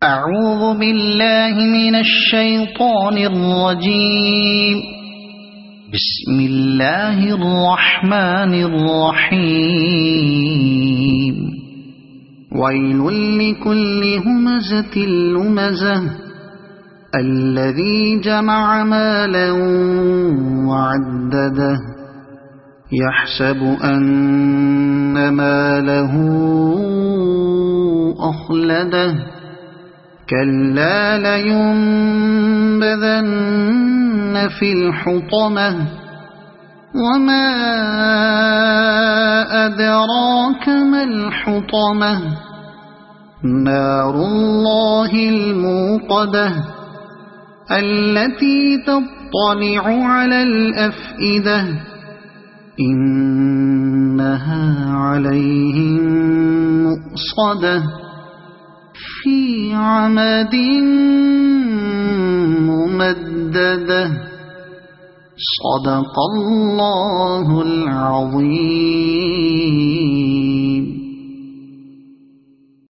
أعوذ بالله من الشيطان الرجيم. بسم الله الرحمن الرحيم. ويل لكل همزة لمزة الذي جمع مالا وعدده يحسب أن ماله أخلده كلا لينبذن في الحطمة وما أدراك ما الحطمة نار الله الموقدة التي تطلع على الأفئدة إنها عليهم مؤصدة في عمد ممددة. صدق الله العظيم.